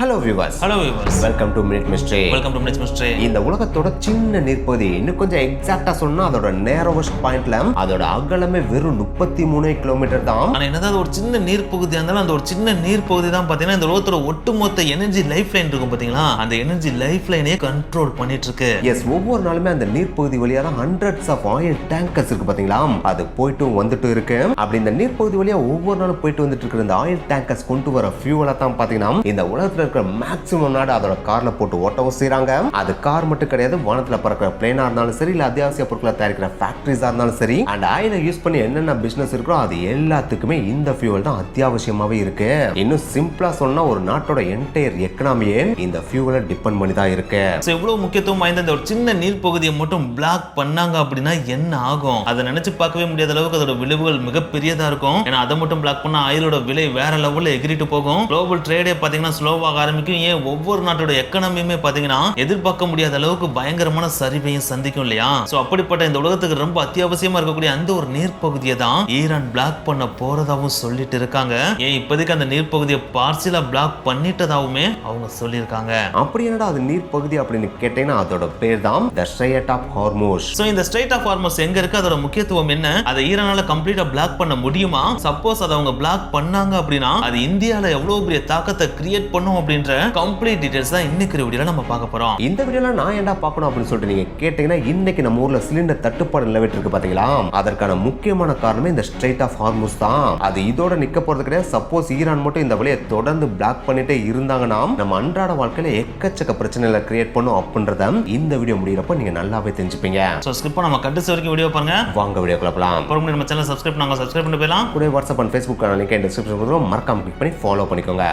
Hello viewers. Welcome to Minute Mystery. இந்த உலகத்தோட சின்ன நீர்ப்பகுதி இன்னும் கொஞ்சம் எக்ஸாக்ட்டா சொன்னா அதோட நேரோவஸ்ட் பாயிண்ட்ல அதோட அகலமே வெறும் 33 கிலோமீட்டர் தான். ஆனா என்னதான் ஒரு சின்ன நீர்ப்பகுதியா இருந்தாலும் அந்த ஒரு சின்ன நீர்ப்பகுதி தான் பாத்தீங்கன்னா இந்த உலகத்தோட ஒட்டுமொத்த எனர்ஜி லைஃப் லைன் இருக்கும் பாத்தீங்களா, அந்த எனர்ஜி லைஃப் லைனே கண்ட்ரோல் பண்ணிட்டு இருக்கு. எஸ், ஒவ்வொரு நாளுமே அந்த நீர்ப்பகுதி வழியா தான் ஹண்ட்ரட்ஸ் ஆஃப் ஆயில் டேங்கர்ஸ் இருக்கு பாத்தீங்களா, அது போயிட்டு வந்துட்டு இருக்கு. அப்படி இந்த நீர்ப்பகுதி வழியா ஒவ்வொரு நாளும் போயிட்டு வந்துட்டு இருக்கிற இந்த ஆயில் டேங்கர்ஸ் கொண்டு வர ஃபியூவலா தான் பாத்தீங்கன்னா இந்த உலகத்துல மேக்ஸிமம் நாடு அதோட கார்ல போட்டு ஓட்டவும் செய்றாங்க. அது கார் மட்டும் கிடையாது, வானத்துல பறக்கிற பிளேனா இருந்தாலும் சரி, இல்ல அத்தியாவசிய பொருட்களை தயாரிக்கிற ஃபேக்டரிஸா இருந்தாலும் சரி, அண்ட் ஆயிலை யூஸ் பண்ணி என்னென்ன பிசினஸ் இருக்கோ அது எல்லாத்துக்குமே இந்த ஃபியூவல் தான் அத்தியாவசியமாவே இருக்கு. இன்னும் சிம்பிளா சொன்னா ஒரு நாட்டோட என்டையர் எக்கனாமியே இந்த ஃபியூவலை டிபெண்ட் பண்ணி தான் இருக்கு. இவ்வளவு முக்கியத்துவம் வாய்ந்த இந்த ஒரு சின்ன நீர் பகுதியை மட்டும் பிளாக் பண்ணாங்க அப்படின்னா என்ன ஆகும்? அதை நினைச்சு பார்க்கவே முடியாத அளவுக்கு அதோட விளைவுகள் மிகப்பெரியதா இருக்கும். ஏன்னா அதை மட்டும் பிளாக் பண்ணா ஆயிலோட விலை வேற லெவல்ல எகிரிட்டு போகும். குளோபல் ட்ரேடே பாத்தீங்கன்னா ஸ்லோவாக ஆரம்பிக்கும். ஏன் ஒவ்வொரு நாட்டோட எக்கனாமியுமே பாத்தீங்கன்னா எதிர்பார்க்க முடியாத அளவுக்கு பயங்கரமான சரிவையும் சந்திக்கும் இல்லையா? சோ அப்படிப்பட்ட இந்த உலகத்துக்கு ரொம்ப அத்தியாவசியமா இருக்கக்கூடிய அந்த ஒரு நீர்ப்பகுதியை தான் ஈரான் பிளாக் பண்ண போறதாவும் சொல்லிட்டு இருக்காங்க. ஏன் இப்போதைக்கு அந்த நீர்ப்பகுதியை பார்சியலா பிளாக் பண்ணிட்டதாவுமே அவங்க சொல்லியிருக்காங்க. அப்படி என்னடா அது நீர்ப்பகுதி அப்படின்னு கேட்டீங்கன்னா அதோட பேர் தான் தி ஸ்ட்ரெய்ட் ஆஃப் ஹார்முஸ். சோ இந்த ஸ்ட்ரெய்ட் ஆஃப் ஹார்முஸ் எங்க இருக்கு, அதோட முக்கியத்துவம் என்ன, அதை ஈரானால கம்ப்ளீட்டா பிளாக் பண்ண முடியுமா, சப்போஸ் அதை அவங்க பிளாக் பண்ணாங்க அப்படின்னா அது இந்தியால எவ்வளவு பெரிய தாக்கத்தை கிரியேட் பண்ணும் அப்படின்ற கம்ப்ளீட் டீடைல்ஸ் தான் இன்னைக்கு வீடியோல நம்ம பார்க்க போறோம். இந்த வீடியோல நான் ஏன்டா பார்க்கணும் அப்படின்னு சொல்லிட்டு நீங்க கேட்டீங்கன்னா, இன்னைக்கு நம்ம ஊர்ல சிலிண்டர் தட்டுப்பாடு நிலவிட்டு இருக்கு பாத்தீங்களா, அதற்கான முக்கியமான காரணமே இந்த ஸ்ட்ரெய்ட் ஆஃப் ஹார்முஸ் தான். அது இதோட நிக்க போறது கிடையாது. சப்போஸ் ஈரான் மட்டும் இந்த வழியை தொடர்ந்து பிளாக் பண்ணிட்டே இருந்தாங்கன்னா நம்ம அன்றாட வாழ்க்கையில எக்கச்சக்க பிரச்சனைகளை கிரியேட் பண்ணும் அப்படின்றத இந்த வீடியோ முடியறப்ப நீங்க நல்லாவே தெரிஞ்சுப்பீங்க. சோ ஸ்கிப் பண்ணாம கடைசி வரைக்கும் வீடியோ பாருங்க. வாங்க வீடியோக்குள்ள போலாம். அப்புறம் நம்ம சேனலை சப்ஸ்கிரைப் பண்ணி போயிடலாம். கூட வாட்ஸ்அப் அண்ட் ஃபேஸ்புக் லிங்க் டிஸ்கிரிப்ஷன்ல கொடுத்துறோம், மறக்காம கிளிக் பண்ணி ஃபாலோ பண்ணிக்கோங்க.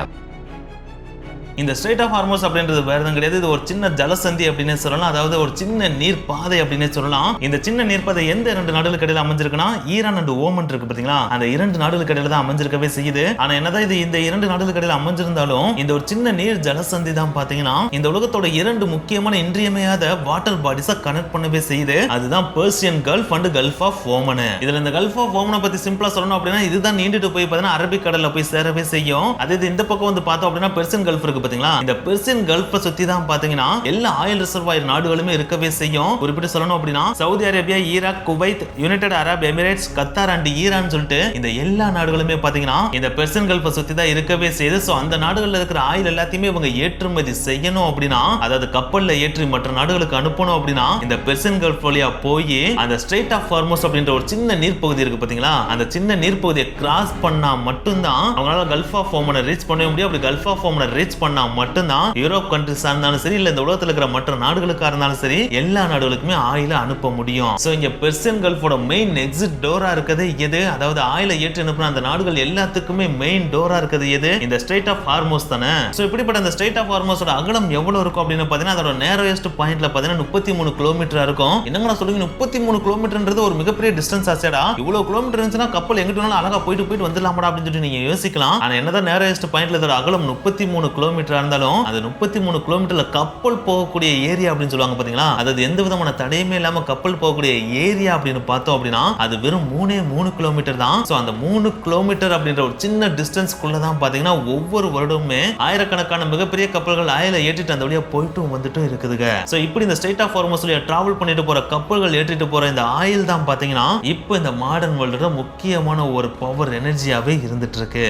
இந்த ஸ்ட்ரெய்ட் ஆஃப் ஹார்முஸ் அப்படின்றது வேற எதுவும் கிடையாது. இது ஒரு சின்ன ஜலசந்தி அப்படின்னு சொல்லலாம், அதாவது ஒரு சின்ன நீர் பாதை அப்படின்னு சொல்லலாம். இந்த சின்ன நீர்ப்பாதை எந்த இரண்டு நாடுகளுக்கு இடையில அமைஞ்சிருக்குன்னா ஈரான் அண்ட் ஓமன் இருக்கு பாத்தீங்களா, அந்த இரண்டு நாடுகளுக்கு இடையில தான் அமைஞ்சிருக்கவே செய்யுது. ஆனா என்னதான் இது இந்த இரண்டு நாடுகளுக்கு இடையில அமைஞ்சிருந்தாலும் இந்த ஒரு சின்ன நீர் ஜலசந்தி தான் பாத்தீங்கன்னா இந்த உலகத்தோட இரண்டு முக்கியமான இன்றியமையாத வாட்டர் பாடிஸை கனெக்ட் பண்ணவே செய்யுது. அதுதான் Persian Gulf and Gulf of Oman. இதுல இந்த கல்ஃப் ஆஃப் ஓமனை பத்தி சிம்பிளா சொல்லணும் அப்படின்னா இதுதான் நீண்டுட்டு போய் பாத்தீங்கன்னா அரபிக் கடல்ல போய் சேரவே செய்யும். அதே இந்த பக்கம் வந்து பார்த்தோம் அப்படின்னா பெர்சியன் கல்ஃப் இருக்கு பாத்தீங்களா, இந்த பெர்சியன் கல்ஃபை சுத்தி தான் பாத்தீங்கன்னா எல்லா ஆயில் ரிசர்வாயர் நாடுகளுமே இருக்கவே செய்யும். குறிப்பிட்டு சொல்லணும் அப்படின்னா Saudi Arabia, Iraq, Kuwait, United Arab Emirates, Qatar and Iran சொல்லிட்டு இந்த எல்லா நாடுகளுமே பாத்தீங்கன்னா இந்த பெர்சியன் கல்ஃபை சுத்தி தான் இருக்கவே செய்யுது. சோ அந்த நாடுகள்ல இருக்கிற ஆயில் எல்லாத்தையுமே இவங்க ஏற்றுமதி செய்யணும் அப்படின்னா, அதாவது கப்பல்ல ஏற்றி மற்ற நாடுகளுக்கு அனுப்பணும் அப்படின்னா இந்த பெர்சியன் கல்ஃப் வழியா போய் அந்த ஸ்ட்ரெய்ட் ஆஃப் ஹார்முஸ் அப்படின்ற ஒரு சின்ன நீர்ப்பகுதி இருக்கு பாத்தீங்களா, அந்த சின்ன நீர்ப்பகுதியை கிராஸ் பண்ணா மட்டும்தான் அவங்களால கல்ஃப் ஆஃப் ஓமனை ரீச் பண்ண முடியும். அப்படி கல்ஃப் ஆஃப் ஓமனை ரீச் பண்ணா மட்டும்தான் யூரோப் கண்ட்ரிஸா இருந்தாலும் சரி, இல்ல இந்த உலகத்துல இருக்கிற மற்ற நாடுகளுக்கா இருந்தாலும் சரி, எல்லா நாடுகளுக்குமே ஆயில அனுப்ப முடியும். சோ இங்க பெர்சியன் கல்ஃபோட மெயின் எக்ஸிட் டோரா இருக்குது எது, அதாவது ஆயில ஏற்றி அனுப்புற அந்த நாடுகள் எல்லாத்துக்குமே மெயின் டோரா இருக்குது எது, இந்த ஸ்ட்ரெய்ட் ஆஃப் ஹார்முஸ் தானே. சோ இப்படிப்பட்ட அந்த ஸ்ட்ரெய்ட் ஆஃப் ஹார்முஸோட அகலம் எவ்வளவு இருக்கும் அப்படின்னு பாத்தீங்கன்னா அதோட நேரோயஸ்ட் பாயிண்ட்ல பாத்தீங்கன்னா 33 கிலோமீட்டர் இருக்கும். என்னங்க சொல்லுங்க, 33 கிலோமீட்டர்ன்றது ஒரு மிகப்பெரிய டிஸ்டன்ஸ் ஆச்சேடா. இவ்வளவு கிலோமீட்டர் இருந்துச்சுன்னா கப்பல் எங்கிட்ட வேணாலும் அழகா போயிட்டு வந்துடலாமாடா அப்படின்னு சொல்லிட்டு நீங்க யோசிக்கலாம். ஆனா என்னதான் நேரோயஸ்ட் பாயிண்ட்ல இதோட அகலம் 33 கிலோமீட்டர் இருந்தாலும் அது 33 கிலோமீட்டர்ல கப்பல் போகக்கூடிய ஏரியா அப்படின்னு சொல்லுவாங்க பாத்தீங்களா, அதாவது எந்த விதமான தடையுமே இல்லாம கப்பல் போகக்கூடிய ஏரியா அப்படின்னு பார்த்தோம் அப்படின்னா அது வெறும் 3 கிலோமீட்டர் தான். சோ அந்த 3 கிலோமீட்டர் அப்படின்ற ஒரு சின்ன டிஸ்டன்ஸ்க்குள்ள தான் பாத்தீங்கன்னா ஒவ்வொரு வருடமுமே ஆயிரக்கணக்கான மிகப்பெரிய கப்பல்கள் ஆயில ஏற்றிட்டு அந்த வழியா போயிட்டும் வந்துட்டும் இருக்குதுங்க. சோ இப்படி இந்த ஸ்ட்ரெய்ட் ஆஃப் ஹார்முஸ் வழியா டிராவல் பண்ணிட்டு போற கப்பல்கள் ஏற்றிட்டு போற இந்த ஆயில் தான் பாத்தீங்கன்னா இப்போ இந்த மாடர்ன் வேர்ல்டோட முக்கியமான ஒரு பவர் எனர்ஜியாவே இருந்துட்டு இருக்கு.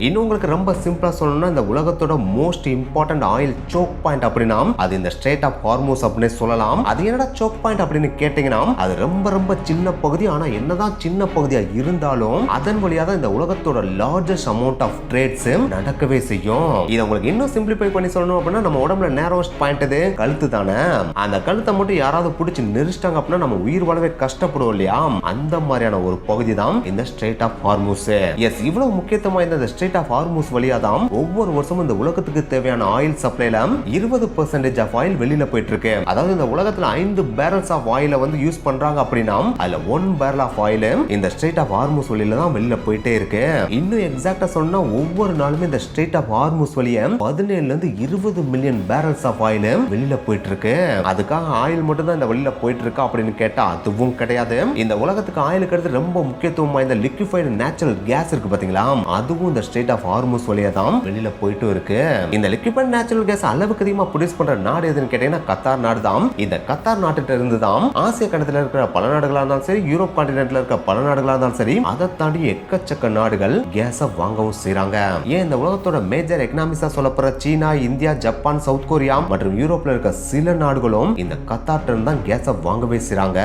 இன்னும் உங்களுக்கு ரொம்ப சிம்பிளா சொல்லணும்னா இந்த உலகத்தோட most important oil choke point அப்படின்னா அது இந்த ஸ்ட்ரெய்ட் ஆஃப் ஹார்முஸ் அப்படின்னு சொல்லலாம். அது என்னடா சோக் பாயிண்ட் அப்படின்னு கேட்டீங்கன்னா அது ரொம்ப சின்ன பகுதி. ஆனா என்னதான் சின்ன பகுதியா இருந்தாலும் அதன் வழியா தான் இந்த உலகத்தோட லார்ஜஸ்ட் அமௌண்ட் ஆஃப் ட்ரேட்ஸ் நடக்கவே செய்யும். இதை உங்களுக்கு இன்னும் சிம்பிளிஃபை பண்ணி சொல்லணும் அப்படின்னா நம்ம உடம்புல நேரோஸ்ட் பாயிண்ட் இது கழுத்து தானே. அந்த கழுத்தை மட்டும் யாராவது பிடிச்சி நெரிச்சிட்டாங்க அப்படின்னா நம்ம உயிர் வாழவே கஷ்டப்படுவோம் இல்லையா, அந்த மாதிரியான ஒரு பகுதி தான் இந்த ஸ்ட்ரெய்ட் ஆஃப் ஹார்முஸ். எஸ், இவ்வளவு முக்கியத்துவமா இந்த ஸ்ட்ரெய்ட் ஆஃப் ஹார்முஸ் வழியா தான் ஒவ்வொரு வருஷமும் இந்த உலகத்துக்கு தேவையான ஆயில் சப்ளைல 20% ஆஃப் ஆயில் வெளியில போயிட்டு இருக்கு. அதாவது இந்த உலகத்துல 5 பேரல்ஸ் ஆஃப் ஆயில வந்து யூஸ் பண்றாங்க அப்படின்னா அதுல 1 பேரல் ஆஃப் ஆயில் இந்த ஸ்ட்ரெய்ட் ஆஃப் ஹார்முஸ் வழியில தான் வெளியில போயிட்டே இருக்கு. இன்னும் எக்ஸாக்ட்டா சொன்னா ஒவ்வொரு நாளுமே இந்த ஸ்ட்ரெய்ட் ஆஃப் ஹார்முஸ் வழியா 17 ல இருந்து 20 மில்லியன் பேரல்ஸ் ஆஃப் ஆயில் வெளியில போயிட்டு இருக்கு. அதுக்காக ஆயில் மட்டும் தான் இந்த வெளியில போயிட்டு இருக்கு அப்படின்னு கேட்டா அதுவும் கிடையாது. இந்த உலகத்துக்கு ஆயிலுக்கு அடுத்து ரொம்ப முக்கியத்துவம் வாய்ந்த லிக்விஃபைடு நேச்சுரல் கேஸ் இருக்கு பாத்தீங்களா, அதுவும் இந்த ஸ்ட்ரெயிட் ஆஃப் ஹார்மூஸ் வழியா தான் வெளியில போயிட்டு இருக்கு. இந்த லிக்விஃபைட் நேச்சுரல் கேஸ் அளவுக்கு அதிகமா ப்ரொடியூஸ் பண்ற நாடு எதுன்னு கேட்டீங்கன்னா கத்தார் நாடு தான். இந்த கத்தார் நாட்டுல இருந்து தான் ஆசிய கண்டத்துல இருக்கிற பல நாடுகளா இருந்தாலும் சரி, யூரோப் கான்டினென்ட்ல இருக்கிற பல நாடுகளா இருந்தாலும் சரி, அதை தாண்டி எக்கச்சக்க நாடுகள் கேஸ வாங்கவும் செய்றாங்க. ஏன் இந்த உலகத்தோட மேஜர் எக்கனாமிக்ஸா சொல்லப்படுற சீனா, இந்தியா, ஜப்பான், சவுத் கொரியா மற்றும் யூரோப்ல இருக்க சில நாடுகளும் இந்த கத்தார்ல இருந்து தான் கேஸ வாங்கவே செய்றாங்க.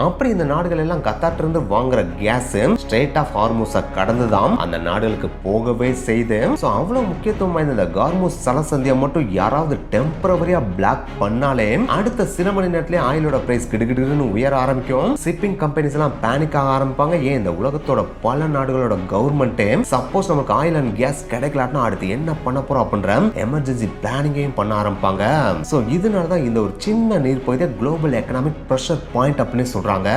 அப்படி இந்த நாடுகள் எல்லாம் கத்தார்ல இருந்து வாங்குற கேஸ் ஸ்ட்ரெயிட் ஆஃப் ஹார்மூஸ கடந்து தான் அந்த நாடுகளுக்கு போகவே செய்து. சோ அவ்வளவு முக்கியத்துவம் வாய்ந்த இந்த ஹார்மூஸ் ஜலசந்தியை மட்டும் யாராவது டெம்பரவரியா பிளாக் பண்ணாலே அடுத்த சில மணி நேரத்திலே ஆயிலோட பிரைஸ் கிடுகிடுன்னு உயர ஆரம்பிக்கும். ஷிப்பிங் கம்பெனிஸ் எல்லாம் பேனிக் ஆக ஆரம்பிப்பாங்க. ஏன் இந்த உலகத்தோட பல நாடுகளோட கவர்மெண்ட்டே சப்போஸ் நமக்கு ஆயில் அண்ட் கேஸ் கிடைக்கலாம்னா அடுத்து என்ன பண்ண போறோம் அப்படின்ற எமர்ஜென்சி பிளானிங்கையும் பண்ண ஆரம்பிப்பாங்க. சோ இதனால தான் இந்த ஒரு சின்ன நீர் பகுதியை குளோபல் எக்கனாமிக் பிரஷர் பாயிண்ட் அப்படின்னு சொல்றாங்க.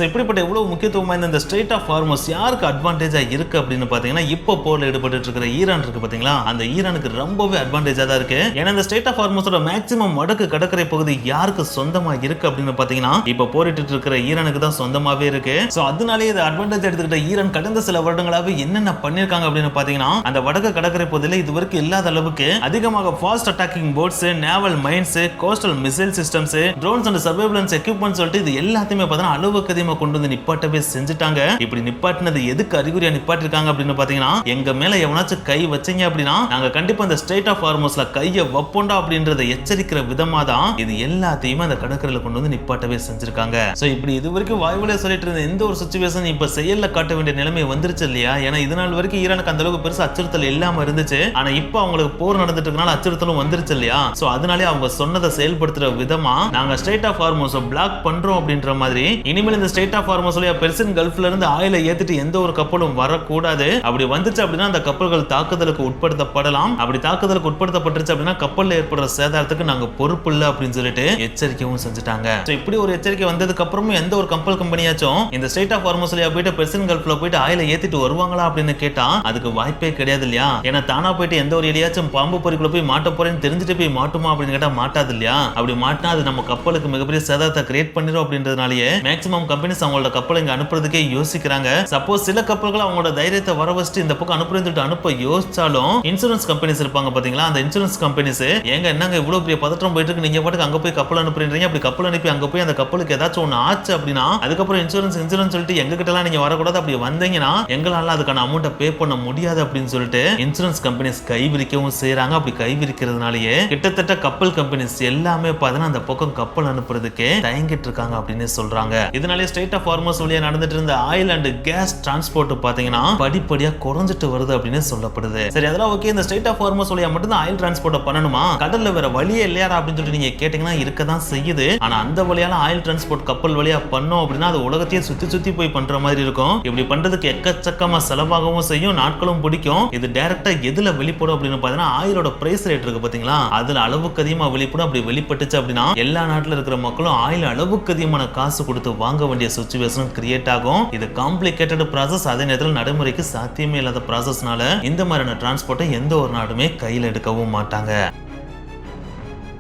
இப்படிப்பட்ட எவ்வளவு முக்கியத்துவம் வாய்ந்த இந்த ஸ்ட்ரெயிட் ஆஃப் ஹார்மஸ் யாருக்கு அட்வான்டேஜா இருக்கு அப்படின்னு பாத்தீங்கன்னா, இப்போ போர்ல ஈடுபட்டு இருக்கிற ஈரான் இருக்கு பாத்தீங்களா, அந்த ஈரானுக்கு ரொம்பவே அட்வான்டேஜா தான் இருக்கு. ஏன்னா இந்த ஸ்ட்ரெயிட் ஆஃப் ஹார்மஸோட மேக்ஸிமம் வடக்கு கடற்கரை பகுதி யாருக்கு சொந்தமா இருக்கு அப்படின்னு பாத்தீங்கன்னா, இப்போ போரிட்டு இருக்கிற ஈரானுக்கு தான் சொந்தமாவே இருக்கு. சோ அதனாலேயே இந்த அட்வான்டேஜ் எடுத்துக்கிட்ட ஈரான் கடந்த சில வருடங்களாவே என்னென்ன பண்ணிருக்காங்க அப்படின்னு பாத்தீங்கன்னா, அந்த வடக்கு கடற்கரை பகுதியில் இதுவரைக்கும் இல்லாத அளவுக்கு அதிகமாக fast attacking boats, naval mines, coastal missile systems, drones and surveillance equipment சொல்லிட்டு இது எல்லாத்தையுமே பார்த்தீங்கன்னா அளவுக்கு அதிகமாக கொண்டு வந்து நிப்பாட்டவே செஞ்சுட்டாங்க. இப்படி நிப்பாட்டினது எதுக்கு அறிகுறியா நிப்பாட்டிருக்காங்க அப்படின்னு பாத்தீங்கன்னா, எங்க மேல எவனாச்சும் கை வச்சீங்க அப்படின்னா நாங்க கண்டிப்பா இந்த ஸ்ட்ரெயிட் ஆஃப் ஹார்மஸ்ல கையை வப்போண்டா அப்படின்றத எச்சரிக்கிற விதமா தான் இது எல்லாத்தையுமே அந்த கடற்கரையில கொண்டு வந்து நிப்பாட்டவே செஞ்சிருக்காங்க. சோ இப்படி இது வரைக்கும் வாய்வலே சொல்லிட்டு இருந்த எந்த ஒரு சிச்சுவேஷன் இப்ப செயல்ல காட்ட வேண்டிய நிலைமை வந்துருச்சு இல்லையா? ஏன்னா இது நாள் வரைக்கும் ஈரானுக்கு அந்த அளவுக்கு பெருசா அச்சுறுத்தல் இல்லாம இருந்துச்சு. ஆனா இப்ப அவங்களுக்கு போர் நடந்துட்டு இருக்கனால அச்சுறுத்தலும் வந்துருச்சு இல்லையா? சோ அதனாலே அவங்க சொன்னதை செயல்படுத்துற விதமா நாங்க ஸ்ட்ரெயிட் ஆஃப் ஹார்மஸை பிளாக் பண்றோம் அப்படின்ற மாதிரி இனிமேல் இந்த ஸ்ட்ரெயிட் ஆஃப் ஹார்மஸ் வழியா பெர்சியன் கல்ஃப்ல இருந்து ஆயிலை ஏத்திட்டு எந்த ஒரு கப்பலும் வரக்கூடாது. அப்படி வந்துச்சு அப்படின்னா அந்த கப்பல்கள் தாக்குதலுக்கு உட்படுத்தப்படலாம். அப்படி தாக்குதலுக்கு உட்படுத்தப்பட்டுருச்சு அப்படின்னா கப்பல்ல ஏற்படுற சேதாரத்துக்கு நாங்க பொறுப்பு இல்லை அப்படின்னு சொல்லிட்டு எச்சரிக்கையும் செஞ்சுட்டாங்க. இப்படி ஒரு எச்சரிக்கை வந்ததுக்கு அப்புறமும் எந்த ஒரு கப்பல் கம்பெனியாச்சும் இந்த ஸ்ட்ரெயிட் ஆஃப் ஹார்மஸ் வழியா போயிட்டு பெர்சியன் கல்ஃப்ல போயிட்டு ஆயிலை ஏத்திட்டு வருவாங்களா அப்படின்னு கேட்டா அதுக்கு வாய்ப்பே கிடையாது இல்லையா? ஏன்னா தானா போயிட்டு எந்த ஒரு எலியாச்சும் பாம்பு பொறிக்குள்ள போய் மாட்ட போறேன்னு தெரிஞ்சுட்டு போய் மாட்டுமா அப்படின்னு கேட்டா மாட்டாது இல்லையா? அப்படி மாட்டினா அது நம்ம கப்பலுக்கு மிகப்பெரிய சேதாரத்தை கிரியேட் பண்ணிரும் அப்படின்றதுனாலேயே மேக்ஸிமம் கம்பெனிஸ் அவங்களோட கப்பலை இங்க அனுப்புறதுக்கே யோசிக்கிறாங்க. சப்போஸ் சில கப்பல்கள் அவங்களோட தைரியத்தை வர வச்சுட்டு இந்த பக்கம் அனுப்புறது அனுப்ப யோசிச்சாலும் இன்சூரன்ஸ் கம்பெனிஸ் இருப்பாங்க பாத்தீங்களா, அந்த இன்சூரன்ஸ் கம்பெனிஸ் ஏங்க என்னங்க இவ்வளவு பெரிய பதற்றம் போயிட்டு இருக்கு, நீங்க பாட்டுக்கு அங்க போய் கப்பல் அனுப்புறீங்க, அப்படி கப்பல் அனுப்பி அங்க போய் அந்த கப்பலுக்கு ஏதாச்சும் ஒண்ணு ஆச்சு அப்படின்னா அதுக்கப்புறம் இன்சூரன்ஸ் சொல்லிட்டு எங்க கிட்ட எல்லாம் நீங்க வரக்கூடாது, அப்படி வந்தீங்கன்னா எங்களால அதுக்கான அமௌண்ட்டை பே பண்ண முடியாது அப்படின்னு சொல்லிட்டு இன்சூரன்ஸ் கம்பெனிஸ் கைவிரிக்கவும் செய்யறாங்க. அப்படி கைவிரிக்கிறதுனாலயே கிட்டத்தட்ட கப்பல் கம்பெனிஸ் எல்லாமே பாத்தீங்கன்னா அந்த பக்கம் கப்பல் அனுப்புறதுக்கு தயங்கிட்டு இருக்காங்க அப்படின்னு சொல்றாங்க. இதனாலே ஸ்ட்ரெயிட் ஆஃப் ஹார்மஸ் வழியா நடந்துட்டு இருந்த ஆயில் அண்ட் கேஸ் டிரான்ஸ்போர்ட் பாத்தீங்கன்னா படிப்படியா குறைஞ்சிட்டு வருது அப்படின்னு சொல்லப்படுது. சரி அதெல்லாம் ஓகே, இந்த ஸ்ட்ரெயிட் ஆஃப் ஹார்மஸ் வழியா மட்டும் தான் ஆயில் டிரான்ஸ்போர்ட் பண்ணணுமா, கடல்ல வேற வழியே இல்லையா அப்படின்னு சொல்லிட்டு நீங்க கேட்டீங்கன்னா இருக்கதான் செய்யுது. ஆனா அந்த வழியால ஆயில் டிரான்ஸ்போர்ட் கப்பல் வழியா பண்ணோம் அப்படின்னா அது உலகத்தையே சுத்தி சுத்தி போய் பண்ற மாதிரி இருக்கும். இப்படி பண்றதுக்கு எக்கச்சக்கமா செலவாகவும் செய்யும், நாட்களும் பிடிக்கும். இது டைரக்டா எதுல வெளிப்படும் அப்படின்னு பாத்தீங்கன்னா ஆயிலோட பிரைஸ் ரேட் இருக்கு பாத்தீங்களா, அதுல அளவுக்கு அதிகமா வெளிப்படும். அப்படி வெளிப்பட்டுச்சு அப்படின்னா எல்லா நாட்டுல இருக்கிற மக்களும் ஆயில் அளவுக்கு அதிகமான காசு கொடுத்து வாங்க வேண்டிய சிச்சுவேஷன் கிரியேட் ஆகும். இது காம்ப்ளிகேட்டட் ப்ராசஸ், அதே நேரத்தில் நடைமுறைக்கு சாத்தியமே இல்லாத ப்ராசஸ்னால இந்த மாதிரியான டிரான்ஸ்போர்ட்டை எந்த ஒரு நாடுமே கையில் எடுக்கவும் மாட்டாங்க.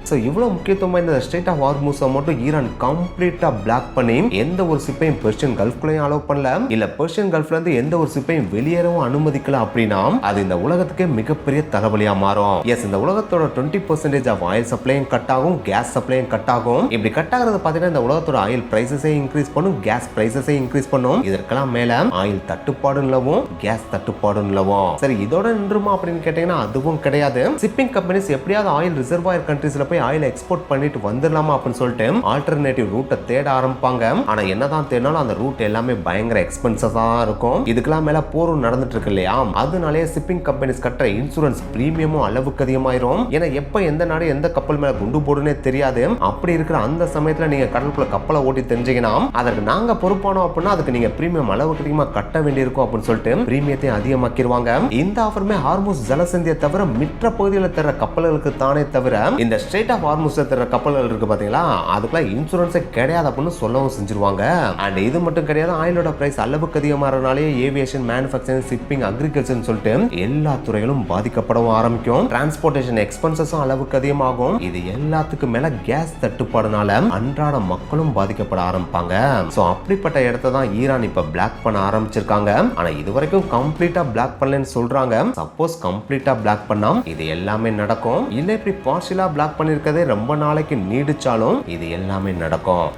ஸோ இவ்வளோ முக்கியத்துவமாக இந்த ஸ்ட்ரெயிட் ஆஃப் ஹார்மூஸை மட்டும் ஈரான் கம்ப்ளீட்டாக பிளாக் பண்ணி எந்த ஒரு சிப்பையும் பெர்ஷியன் கல்ஃப்குள்ளேயும் அலோவ் பண்ணல, இல்லை பெர்ஷியன் கல்ஃப்லேருந்து எந்த ஒரு சிப்பையும் வெளியேறவும் அனுமதிக்கல அப்படின்னா அது இந்த உலகத்துக்கே மிகப்பெரிய தலைவலியாக மாறும். எஸ், இந்த உலகத்தோட 20% ஆஃப் ஆயில் சப்ளையும் கட் ஆகும், கேஸ் சப்ளையும் கட் ஆகும். இப்படி கட் ஆகிறது பார்த்தீங்கன்னா இந்த உலகத்தோட ஆயில் பிரைசஸே இன்க்ரீஸ் பண்ணும், கேஸ் பிரைசஸே இன்க்ரீஸ் பண்ணும். இதற்கெல்லாம் மேலே ஆயில் தட்டுப்பாடு இல்லவும் கேஸ் தட்டுப்பாடு இல்லவும். சரி இதோட நின்றுமா அப்படின்னு கேட்டீங்கன்னா அதுவும் கிடையாது. ஷிப்பிங் கம்பெனிஸ் எப்படியாவது ஆயில் ரிசர்வாயர் கண்ட்ரீஸ்ல போய் ஆயில் எக்ஸ்போர்ட் பண்ணிட்டு வந்துடலாமா அப்படின்னு சொல்லிட்டு ஆல்டர்னேட்டிவ் ரூட்டை தேட ஆரம்பிப்பாங்க. ஆனா என்னதான் தேடினாலும் அந்த ரூட் எல்லாமே பயங்கர எக்ஸ்பென்சிவா இருக்கும். இதுக்கெல்லாம் மேல போரும் நடந்துட்டு இருக்கு இல்லையா, அதனாலே ஷிப்பிங் கம்பெனிஸ் கட்டுற இன்சூரன்ஸ் பிரீமியமும் அளவுக்கு அதிகமாயிரும். ஏன்னா எப்ப எந்த நாடு எந்த கப்பல் மேல குண்டு போடுனே தெரியாது. அப்படி இருக்கிற அந்த சமயத்துல நீங்க கடலுக்குள்ள கப்பலை ஓட்டி தெரிஞ்சீங்கன்னா அதற்கு நாங்க பொறுப்பானோம் அப்படின்னா அதுக்கு நீங்க பிரீமியம் அளவுக்கு அதிகமா கட்ட வேண்டியிருக்கும் அப்படின்னு சொல்லிட்டு பிரீமியத்தை அதிகமாக்கிடுவாங்க. இந்த ஆஃபருமே ஹார்மூஸ் ஜலசந்தியை தவிர மற்ற பகுதிகளில் தர கப்பல்களுக்கு தானே தவிர இந்த ஸ்ட்ரெயிட் ஸ்ட்ரெயிட் ஆஃப் ஹார்மோஸ் தர கப்பல்கள் இருக்கு பாத்தீங்களா, அதுக்குலாம் இன்சூரன்ஸே கிடையாது அப்படின்னு சொல்லவும் செஞ்சிருவாங்க. அண்ட் இது மட்டும் கிடையாது, ஆயிலோட பிரைஸ் அளவுக்கு அதிகமாகறதுனாலே ஏவியேஷன், மேனுஃபேக்சரிங், ஷிப்பிங், அக்ரிகல்ச்சர்னு சொல்லிட்டு எல்லா துறைகளும் பாதிக்கப்படவும் ஆரம்பிக்கும். டிரான்ஸ்போர்ட்டேஷன் எக்ஸ்பென்சஸும் அளவுக்கு அதிகமாகும். இது எல்லாத்துக்கும் மேல கேஸ் தட்டுப்பாடுனால அன்றாட மக்களும் பாதிக்கப்பட ஆரம்பிப்பாங்க. சோ அப்படிப்பட்ட இடத்தை தான் ஈரான் இப்ப பிளாக் பண்ண ஆரம்பிச்சிருக்காங்க. ஆனா இது வரைக்கும் கம்ப்ளீட்டா பிளாக் பண்ணலன்னு சொல்றாங்க. சப்போஸ் கம்ப்ளீட்டா பிளாக் பண்ணா இது எல்லாமே நடக்கும். இல்ல இப்படி பார்ஷியலா பிளாக் பண்ணிருக்கதே ரொம்ப நாளைக்கு நீடிச்சாலும் இது எல்லாமே நடக்கும்.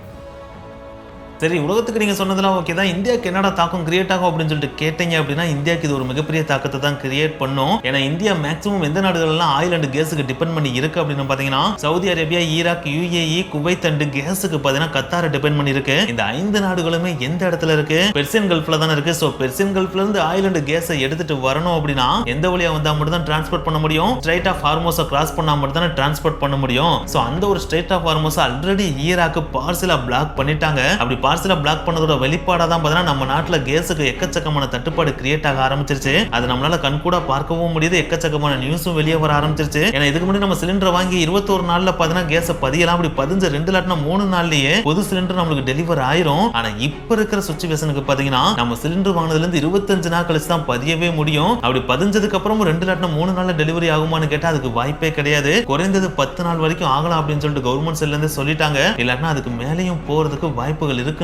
சரி, உலகத்துக்கு நீங்க சொன்னதெல்லாம் ஓகே தான். இந்தியாவுக்கு என்னடா தாக்கம் கிரியேட் ஆகும் அப்படின்னு சொல்லிட்டு கேட்டீங்க அப்படின்னா, இந்தியாவுக்கு இது ஒரு மிகப்பெரிய தாக்கத்தை தான் கிரியேட் பண்ணும். ஏன்னா இந்தியா மேக்ஸிமம் எந்த நாடுகள்லாம் ஆயில் அண்ட் கேஸுக்கு டிபெண்ட் பண்ணி இருக்கு அப்படின்னு பாத்தீங்கன்னா, Saudi Arabia, Iraq, UAE, Kuwait and கேஸுக்கு பாத்தீங்கன்னா கத்தார் டிபெண்ட் பண்ணி இருக்கு. இந்த 5 நாடுகளுமே எந்த இடத்துல இருக்கு? பெர்சியன் கல்ஃப்ல தான் இருக்கு. சோ பெர்சியன் கல்ஃப்ல இருந்து ஆயில் அண்ட் கேஸை எடுத்துட்டு வரணும் அப்படின்னா எந்த வழியா வந்தா மட்டும் தான் டிரான்ஸ்போர்ட் பண்ண முடியும்? ஸ்ட்ரெயிட் ஆஃப் ஹார்மோஸை கிராஸ் பண்ணா மட்டும் தான் டிரான்ஸ்போர்ட் பண்ண முடியும். சோ அந்த ஒரு strait of Hormuz already Iraq பார்சலா பிளாக் பண்ணிட்டாங்க. அப்படி பார்சலா பிளாக் பண்ணதோட வெளிப்பாடா தான் பார்த்தா நம்ம நாட்டுல கேஸுக்கு எக்கச்சக்கமான தட்டுப்பாடு கிரியேட் ஆக ஆரம்பிச்சிருச்சு. அது நம்மளால கண்கூட பார்க்கவும் முடியுது. எக்கச்சக்கமான நியூஸும் வெளியே வர ஆரம்பிச்சிருச்சு. ஏன்னா இதுக்கு முன்னாடி நம்ம சிலிண்டர் வாங்கி 21 நாள்ல பார்த்தீங்கன்னா கேஸை பதியலாம். அப்படி 2 இல்லாட்டினா 3 நாள்லயே பொது சிலிண்டர் நம்மளுக்கு டெலிவர் ஆயிரும். ஆனா இப்ப இருக்கிற சிச்சுவேஷனுக்கு பாத்தீங்கன்னா நம்ம சிலிண்டர் வாங்கினதுல இருந்து 25 நாள் கழிச்சு தான் பதியவே முடியும். அப்படி பதிஞ்சதுக்கு அப்புறமும் 2 இல்லாட்டினா 3 நாள்ல டெலிவரி ஆகுமான்னு கேட்டா அதுக்கு வாய்ப்பே கிடையாது. குறைந்தது 10 நாள் வரைக்கும் ஆகலாம் அப்படின்னு சொல்லிட்டு கவர்மெண்ட் சைட்ல இருந்து சொல்லிட்டாங்க. இல்லாட்டினா அதுக்கு மேலேயும் போறதுக்கு வாய்ப்புகள் இருக்குன்றதையும்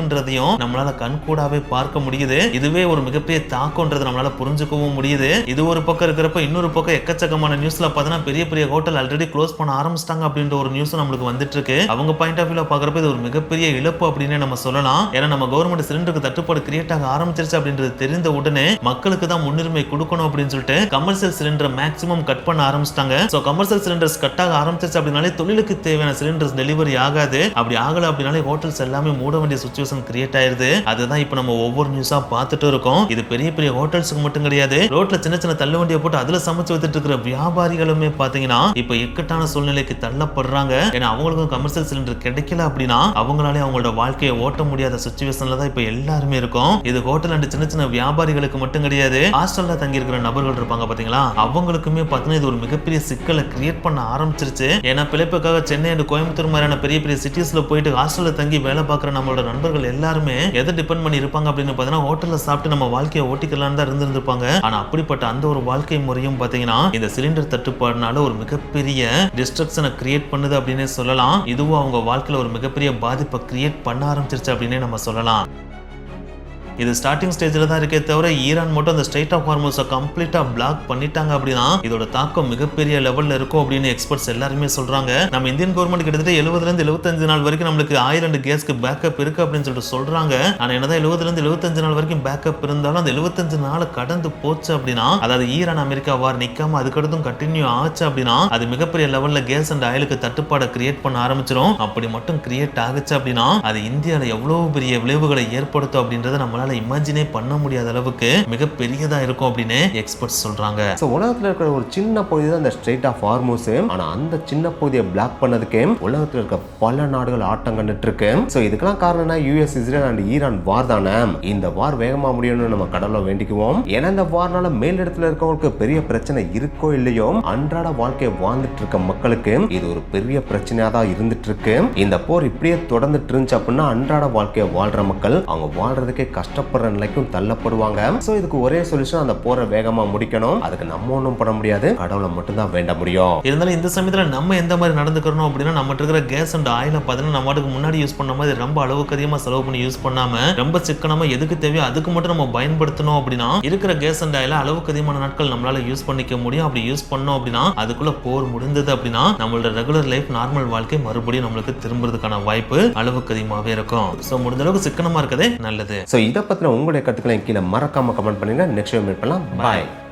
நம்மளால கண்கூடாவே பார்க்க முடியுது. இதுவே ஒரு மிகப்பெரிய தாக்கம்ன்றது நம்மளால புரிஞ்சுக்கவும் முடியுது. இது ஒரு பக்கம் இருக்கிறப்ப இன்னொரு பக்கம் எக்கச்சக்கமான நியூஸ்ல பார்த்தீங்கன்னா பெரிய பெரிய ஹோட்டல் ஆல்ரெடி க்ளோஸ் பண்ண ஆரம்பிச்சிட்டாங்க அப்படின்ற ஒரு நியூஸ் நம்மளுக்கு வந்துட்டு இருக்கு. அவங்க பாயிண்ட் ஆஃப் வியூல பாக்குறப்ப இது ஒரு மிகப்பெரிய இழப்பு அப்படின்னு நம்ம சொல்லலாம். ஏன்னா நம்ம கவர்மெண்ட் சிலிண்டருக்கு தட்டுப்பாடு கிரியேட் ஆக ஆரம்பிச்சிருச்சு அப்படின்றது தெரிந்த உடனே மக்களுக்கு தான் முன்னுரிமை கொடுக்கணும் அப்படின்னு சொல்லிட்டு கமர்ஷியல் சிலிண்டர் மேக்ஸிமம் கட் பண்ண ஆரம்பிச்சிட்டாங்க. சோ கமர்ஷியல் சிலிண்டர்ஸ் கட் ஆக ஆரம்பிச்சிருச்சு அப்படினாலே தொழிலுக்கு தேவையான சிலிண்டர்ஸ் டெலிவரி ஆகாது. அப்படி ஆகல அப்படினாலே ஹோட்டல்ஸ் எல்லாமே மூட வேண்டிய சிச்சுவேஷன் கிரியேட் ஆயிருது. அதுதான் இப்ப நம்ம ஒவ்வொரு நியூஸா பார்த்துட்டு இருக்கோம். இது பெரிய பெரிய ஹோட்டல்ஸ்க்கு மட்டும் கிடையாது, ரோட்ல சின்ன சின்ன தள்ளு வண்டியை போட்டு அதுல சமைச்சு வித்துட்டு இருக்கிற வியாபாரிகளுமே பாத்தீங்கன்னா இப்ப இக்கட்டான சூழ்நிலைக்கு தள்ளப்படுறாங்க. ஏன்னா அவங்களுக்கும் கமர்ஷியல் சிலிண்டர் கிடைக்கல அப்படின்னா அவங்களாலே அவங்களோட வாழ்க்கையை ஓட்ட முடியாத சிச்சுவேஷன்ல தான் இப்ப எல்லாருமே இருக்கும். இது ஹோட்டல் அண்ட் சின்ன சின்ன வியாபாரிகளுக்கு மட்டும் கிடையாது, ஹாஸ்டல்ல தங்கி இருக்கிற நபர்கள் இருப்பாங்க பாத்தீங்களா, அவங்களுக்குமே பாத்தீங்கன்னா இது ஒரு மிகப்பெரிய சிக்கலை கிரியேட் பண்ண ஆரம்பிச்சிருச்சு. ஏன்னா பிழைப்புக்காக சென்னை அண்ட் கோயம்புத்தூர் மாதிரியான பெரிய பெரிய சிட்டிஸ்ல போயிட்டு ஹாஸ்டல்ல தங்கி வேலை பார்க்குற நம்மளோட நண்பர்கள் எல்லாருமே எதை டிபெண்ட் பண்ணி இருப்பாங்க அப்படின்னு பாத்தீங்கன்னா ஹோட்டல்ல சாப்பிட்டு நம்ம வாழ்க்கையை ஓட்டிக்கலாம்னு தான் இருந்திருப்பாங்க. ஆனா அப்படிப்பட்ட அந்த ஒரு வாழ்க்கை முறையும் பாத்தீங்கன்னா இந்த சிலிண்டர் தட்டுப்பாடுனால ஒரு மிகப்பெரிய டிஸ்ட்ரக்ஷனை கிரியேட் பண்ணுது அப்படின்னே சொல்லலாம். இதுவும் அவங்க வாழ்க்கையில ஒரு மிகப்பெரிய பாதிப்பை கிரியேட் பண்ண ஆரம்பிச்சிருச்சு அப்படின்னே நம்ம சொல்லலாம். இது ஸ்டார்டிங் ஸ்டேஜ்ல தான் இருக்கே தவிர ஈரான் மட்டும் அந்த ஸ்ட்ரெயிட் ஆஃப் ஹார்மோஸை கம்ப்ளீட்டா பிளாக் பண்ணிட்டாங்க அப்படின்னா இதோட தாக்கம் மிகப்பெரிய லெவல்ல இருக்கும் அப்படின்னு எக்ஸ்பர்ட்ஸ் எல்லாருமே சொல்றாங்க. நம்ம இந்தியன் கவர்மெண்ட் கிட்டத்தட்ட 70 இருந்து 75 நாள் வரைக்கும் நம்மளுக்கு ஆயில் அண்ட் கேஸ்க்கு பேக்கப் இருக்கு அப்படின்னு சொல்லிட்டு சொல்றாங்க. ஆனா என்னதான் 70 இருந்து 75 நாள் வரைக்கும் பேக்கப் இருந்தாலும் அந்த 75 நாள் கடந்து போச்சு அப்படின்னா, அதாவது ஈரான் அமெரிக்கா வார் நிக்காம அதுக்கடுத்தும் கண்டினியூ ஆச்சு அப்படின்னா அது மிகப்பெரிய லெவல்ல கேஸ் அண்ட் ஆயிலுக்கு தட்டுப்பாடை கிரியேட் பண்ண ஆரம்பிச்சிடும். அப்படி மட்டும் கிரியேட் ஆகுச்சு அப்படின்னா அது இந்தியாவில் எவ்வளவு பெரிய விளைவுகளை ஏற்படுத்தும் அப்படின்றத நம்மளால இமேஜினே பண்ண முடியாத அளவுக்கு மிகப்பெரியதா இருக்கும் அப்படின்னு எக்ஸ்பர்ட்ஸ் சொல்றாங்க. சோ உலகத்துல இருக்கிற ஒரு சின்ன பகுதி தான் இந்த ஸ்ட்ரெயிட் ஆஃப் ஹார்மோஸ். ஆனா அந்த சின்ன பகுதியை பிளாக் பண்ணதுக்கு உலகத்துல இருக்க பல நாடுகள் ஆட்டம் கண்டுட்டு இருக்கு. சோ இதுக்கெல்லாம் காரணம் யுஎஸ், இஸ்ரேல் அண்ட் ஈரான் வார் தானே. இந்த வார் வேகமா முடியணும்னு நம்ம கடவுளை வேண்டிக்குவோம். ஏன்னா இந்த வார்னால மேல் இடத்துல இருக்கவங்களுக்கு பெரிய பிரச்சனை இருக்கோ இல்லையோ அன்றாட வாழ்க்கையை வாழ்ந்துட்டு இருக்க மக்களுக்கு இது ஒரு பெரிய பிரச்சனையா தான் இருந்துட்டு இருக்கு. இந்த போர் இப்படியே தொடர்ந்துட்டு இருந்துச்சு அப்படின்னா அன்றாட வாழ்க்கையை வாழ்ற மக்கள் அவங்க வாழ்றதுக்கே கஷ்டப்படுற நிலைக்கும் தள்ளப்படுவாங்க. சோ இதுக்கு ஒரே சொல்யூஷன் அந்த போரை வேகமா முடிக்கணும். அதுக்கு நம்ம ஒன்றும் பண்ண முடியாது, கடவுளை மட்டும் தான் வேண்ட முடியும். இருந்தாலும் இந்த சமயத்துல நம்ம எந்த மாதிரி நடந்துக்கிறோம் அப்படின்னா நம்ம இருக்கிற கேஸ் அண்ட் ஆயில பார்த்தீங்கன்னா நம்ம முன்னாடி யூஸ் பண்ண மாதிரி ரொம்ப அளவுக்கு அதிகமா செலவு பண்ணி யூஸ் பண்ணாம ரொம்ப சிக்கனமா எதுக்கு தேவையோ அதுக்கு மட்டும் நம்ம பயன்படுத்தணும் அப்படின்னா இருக்கிற கேஸ் அண்ட் ஆயில அளவுக்கு அதிகமான நாட்கள் நம்மளால யூஸ் பண்ணிக்க முடியும். அப்படி யூஸ் பண்ணோம் அப்படின்னா அதுக்குள்ள போர் முடிந்தது அப்படின்னா நம்மளோட ரெகுலர் லைஃப் நார்மல் வாழ்க்கை மறுபடியும் நம்மளுக்கு திரும்புறதுக்கான வாய்ப்பு அளவுக்கு அதிகமாகவே இருக்கும். சோ முடிஞ்ச அளவுக்கு சிக்கனமா இருக்கதே நல்லது. சோ இதை பத்தின உங்களுடைய கருத்துக்களை கீழே மறக்காம கமெண்ட் பண்ணுங்க. நெக்ஸ்ட் வீடியோ மீட் பண்ணலாம். பை.